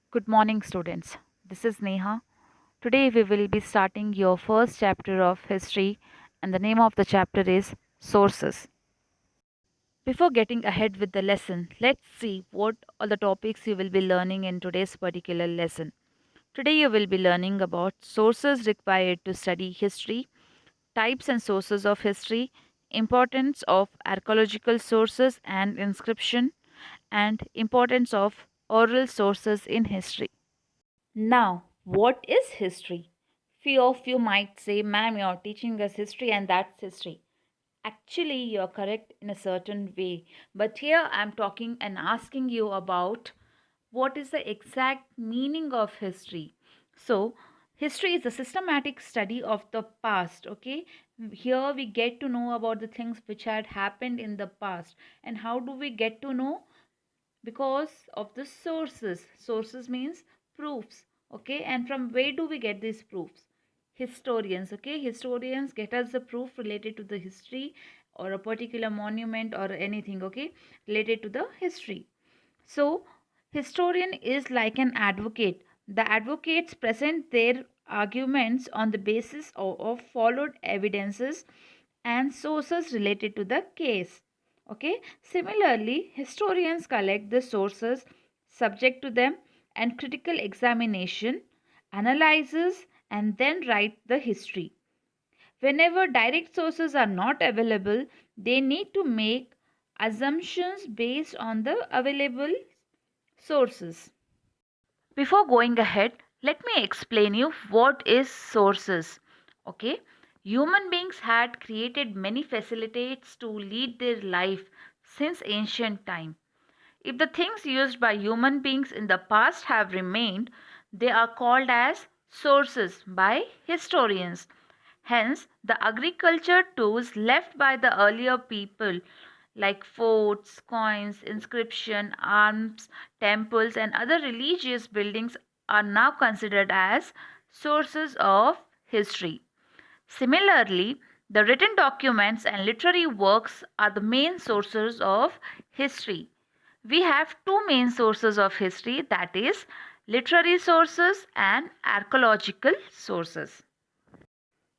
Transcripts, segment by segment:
Good morning, students. This is Neha. Today we will be starting your first chapter of history, and the name of the chapter is Sources. Before getting ahead with the lesson, let's see what are the topics you will be learning in today's particular lesson. Today you will be learning about sources required to study history, types and sources of history, importance of archaeological sources and inscription, and importance of oral sources in history. Now, what is history? Few of you might say, ma'am, you're teaching us history and that's history. Actually, you're correct in a certain way. But here I'm talking and asking you about what is the exact meaning of history. So, history is a systematic study of the past, okay? Here we get to know about the things which had happened in the past. And how do we get to know? Because of the sources means proofs, okay, and from where do we get these proofs? Historians, okay, historians get us the proof related to the history or a particular monument or anything, okay, related to the history. So historian is like an advocate. The advocates present their arguments on the basis of followed evidences and sources related to the case. Okay. Similarly, historians collect the sources subject to them and critical examination, analyzes and then write the history. Whenever direct sources are not available, they need to make assumptions based on the available sources. Before going ahead, let me explain you what is sources. Okay? Human beings had created many facilities to lead their life since ancient time. If the things used by human beings in the past have remained, they are called as sources by historians. Hence, the agriculture tools left by the earlier people like forts, coins, inscription, arms, temples and other religious buildings are now considered as sources of history. Similarly, the written documents and literary works are the main sources of history. We have two main sources of history, that is literary sources and archaeological sources.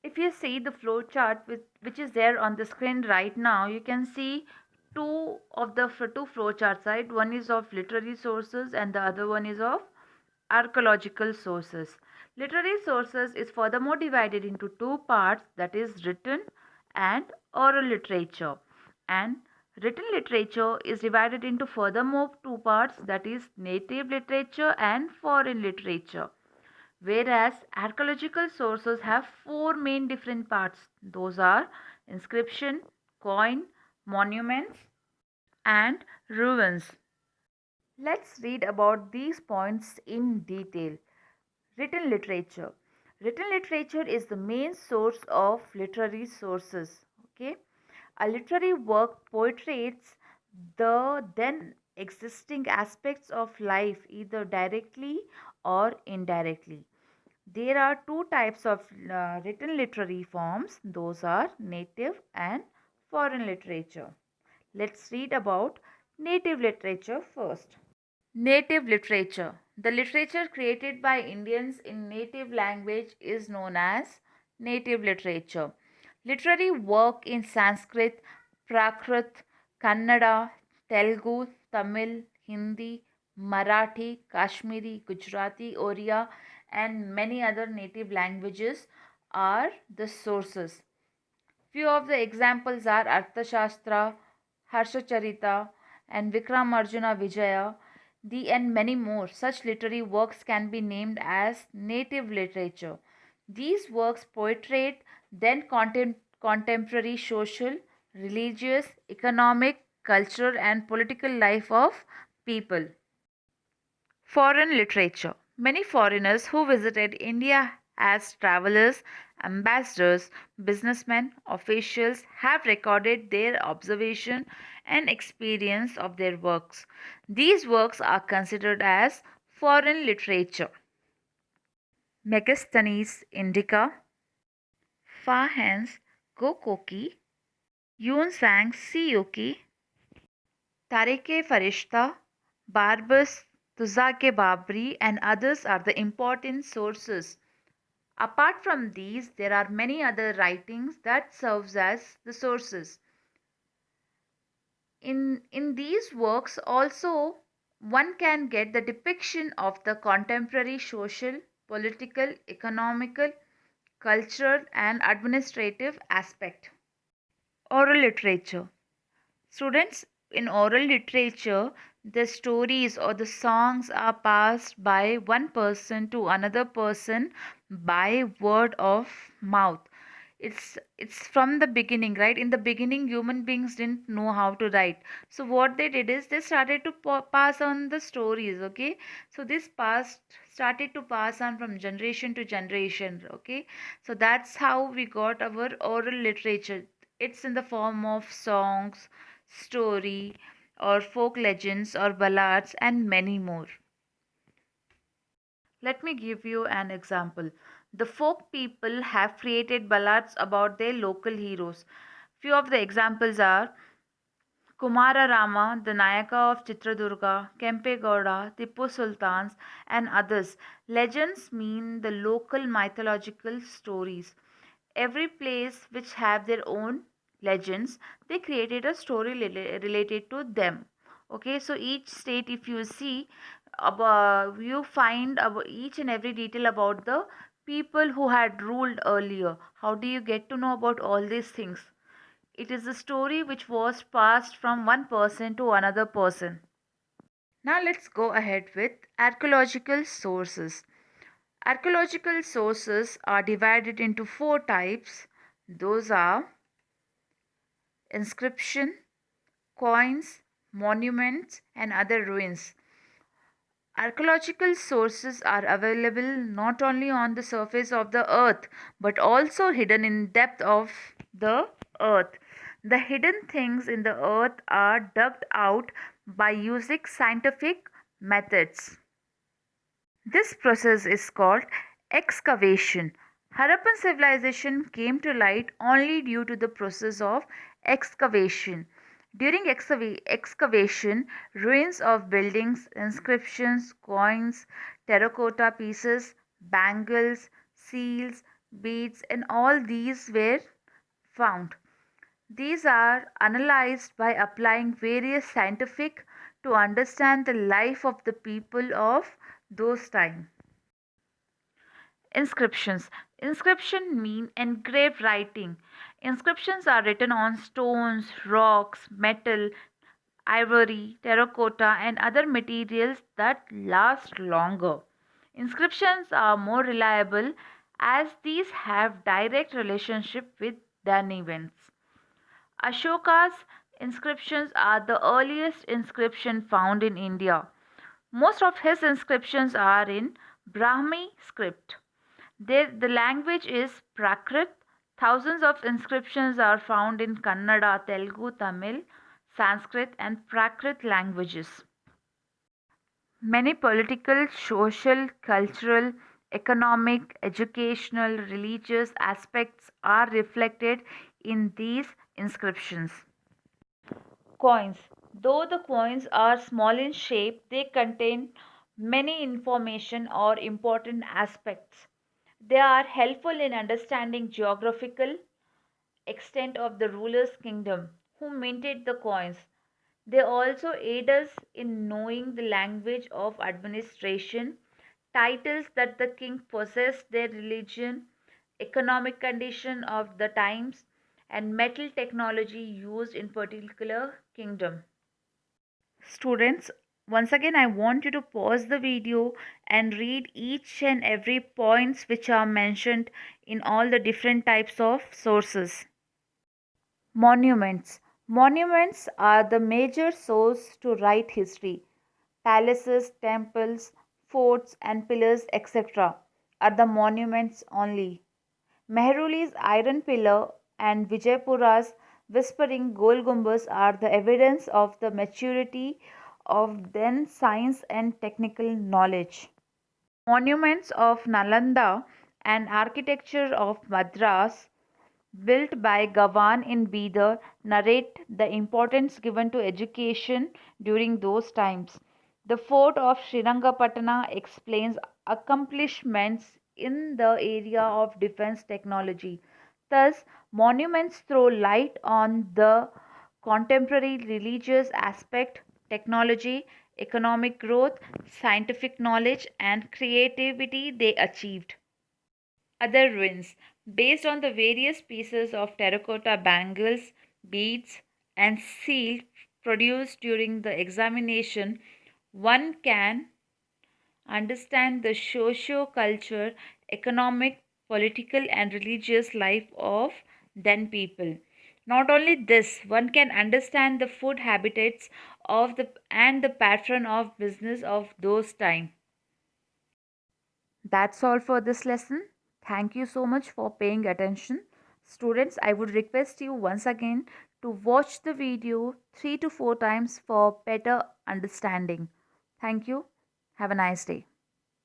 If you see the flow chart which is there on the screen right now, you can see two flow charts, right? One is of literary sources and the other one is of archaeological sources. Literary sources is furthermore divided into two parts, that is written and oral literature. And written literature is divided into furthermore two parts, that is native literature and foreign literature. Whereas archaeological sources have four main different parts. Those are inscription, coin, monuments, and ruins. Let's read about these points in detail. Written literature. Written literature is the main source of literary sources. Okay. A literary work portrays the then existing aspects of life either directly or indirectly. There are two types of written literary forms, those are native and foreign literature. Let's read about native literature first. Native literature. The literature created by Indians in native language is known as native literature. Literary work in Sanskrit, Prakrit, Kannada, Telugu, Tamil, Hindi, Marathi, Kashmiri, Gujarati, Oriya, and many other native languages are the sources. Few of the examples are Arthashastra, Harshacharita, and Vikramarjuna Vijaya. The and many more such literary works can be named as native literature. These works portrayed then contemporary social, religious, economic, cultural, and political life of people. Foreign literature. Many foreigners who visited India as travelers, ambassadors, businessmen, officials have recorded their observation and experience of their works. These works are considered as foreign literature. Megasthenes indica, Fahens Gokoki, Yun Sang Siyoki, Tarike Farishta, Barbus Tuzake Babri, and others are the important sources. Apart from these, there are many other writings that serves as the sources. In these works also one can get the depiction of the contemporary social, political, economical, cultural and administrative aspect. Oral literature. Students, in oral literature, the stories or the songs are passed by one person to another person by word of mouth. It's from the beginning, right? In the beginning, human beings didn't know how to write. So what they did is they started to pass on the stories, okay? So this passed started to pass on from generation to generation, okay? So that's how we got our oral literature. It's in the form of songs, story, or folk legends or ballads and many more. Let me give you an example. The folk people have created ballads about their local heroes. Few of the examples are Kumara Rama, the Nayaka of Chitradurga, Kempe Gowda, Tipu Sultans, and others. Legends mean the local mythological stories. Every place which have their own legends, they created a story related to them. Okay, so each state, if you see, you find about each and every detail about the people who had ruled earlier. How do you get to know about all these things? It is a story which was passed from one person to another person. Now let's go ahead with archaeological sources. Archaeological sources are divided into four types. Those are inscription, coins, monuments, and other ruins. Archaeological sources are available not only on the surface of the earth but also hidden in depth of the earth. The hidden things in the earth are dug out by using scientific methods. This process is called excavation. Harappan civilization came to light only due to the process of excavation. During excavation, ruins of buildings, inscriptions, coins, terracotta pieces, bangles, seals, beads, and all these were found. These are analyzed by applying various scientific to understand the life of the people of those times. Inscriptions. Inscription mean engraved writing. Inscriptions are written on stones, rocks, metal, ivory, terracotta, and other materials that last longer. Inscriptions are more reliable as these have direct relationship with done events. Ashoka's inscriptions are the earliest inscription found in India. Most of his inscriptions are in Brahmi script. The language is Prakrit. Thousands of inscriptions are found in Kannada, Telugu, Tamil, Sanskrit, and Prakrit languages. Many political, social, cultural, economic, educational, religious aspects are reflected in these inscriptions. Coins. Though the coins are small in shape, they contain many information or important aspects. They are helpful in understanding geographical extent of the ruler's kingdom who minted the coins. They also aid us in knowing the language of administration, titles that the king possessed, their religion, economic condition of the times, and metal technology used in particular kingdom. Students, once again I want you to pause the video and read each and every points which are mentioned in all the different types of sources. Monuments. Monuments are the major source to write history. Palaces, temples, forts and pillars etc. are the monuments only. Mehruli's iron pillar and Vijaypura's whispering Gol Gumbaz are the evidence of the maturity of then science and technical knowledge. Monuments of Nalanda and architecture of Madras built by Gavan in Bidar narrate the importance given to education during those times. The fort of Srirangapatna explains accomplishments in the area of defense technology. Thus, monuments throw light on the contemporary religious aspect, technology, economic growth, scientific knowledge, and creativity they achieved. Other ruins, based on the various pieces of terracotta bangles, beads, and seal produced during the examination, one can understand the socio-culture, economic, political, and religious life of then people. Not only this, one can understand the food habits of the and the pattern of business of those time. That's all for this lesson. Thank you so much for paying attention. Students, I would request you once again to watch the video 3 to 4 times for better understanding. Thank you. Have a nice day.